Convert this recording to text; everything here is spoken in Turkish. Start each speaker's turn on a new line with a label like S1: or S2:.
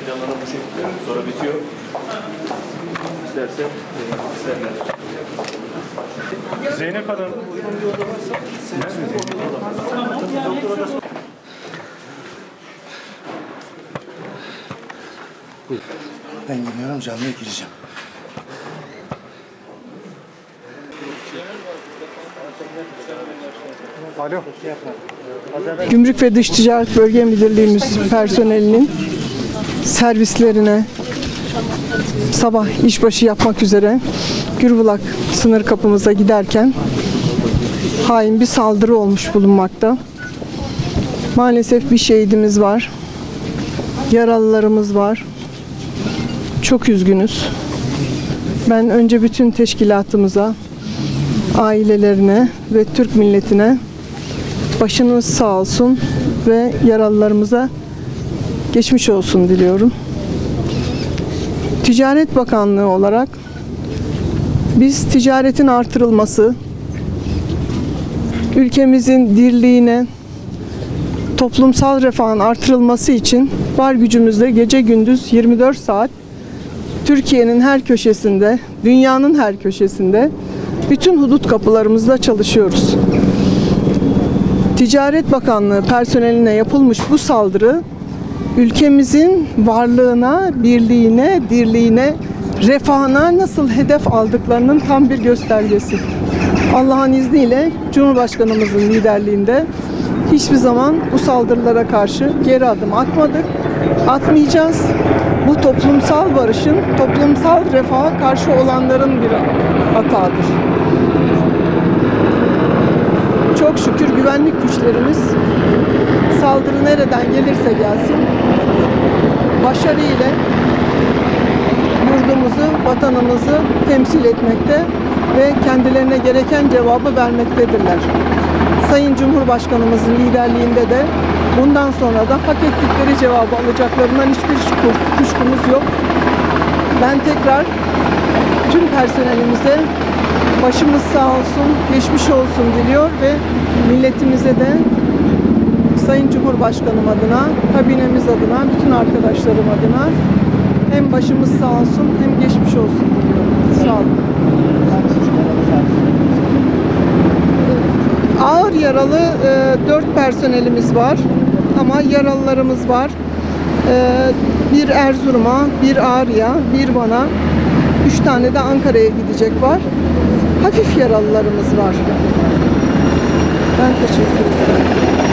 S1: Planlanan bu şekilde. Sonra bitiyor. İstersen
S2: Zeynep Hanım.
S3: Ben gidiyorum, canlıya gireceğim.
S2: Alo.
S4: Gümrük ve Dış Ticaret Bölge Müdürlüğümüz personelinin servislerine sabah işbaşı yapmak üzere Gürbulak sınır kapımıza giderken hain bir saldırı olmuş bulunmakta. Maalesef bir şehidimiz var. Yaralılarımız var. Çok üzgünüz. Ben önce bütün teşkilatımıza, ailelerine ve Türk milletine başınız sağ olsun ve yaralılarımıza geçmiş olsun diliyorum. Ticaret Bakanlığı olarak biz ticaretin artırılması, ülkemizin dirliğine, toplumsal refahın artırılması için var gücümüzle gece gündüz 24 saat Türkiye'nin her köşesinde, dünyanın her köşesinde bütün hudut kapılarımızda çalışıyoruz. Ticaret Bakanlığı personeline yapılmış bu saldırı ülkemizin varlığına, birliğine, dirliğine, refahına nasıl hedef aldıklarının tam bir göstergesi. Allah'ın izniyle Cumhurbaşkanımızın liderliğinde hiçbir zaman bu saldırılara karşı geri adım atmadık, atmayacağız. Bu toplumsal barışın, toplumsal refaha karşı olanların bir hatağıdır. Çok şükür güvenlik güçlerimiz saldırı nereden gelirse gelsin başarıyla yurdumuzu, vatanımızı temsil etmekte ve kendilerine gereken cevabı vermektedirler. Sayın Cumhurbaşkanımızın liderliğinde de bundan sonra da hak ettikleri cevabı alacaklarından hiçbir kuşkumuz yok. Ben tekrar tüm personelimize başımız sağ olsun, geçmiş olsun diliyor ve milletimize de Sayın Cumhurbaşkanım adına, kabinemiz adına, bütün arkadaşlarım adına hem başımız sağ olsun hem geçmiş olsun diliyorum. Sağ olun. Ağır yaralı 4 personelimiz var ama yaralılarımız var. Bir Erzurum'a, bir Ağrı'ya, bir Van'a, 3 tane de Ankara'ya gidecek var. Hafif yaralılarımız var. Ben teşekkür ederim.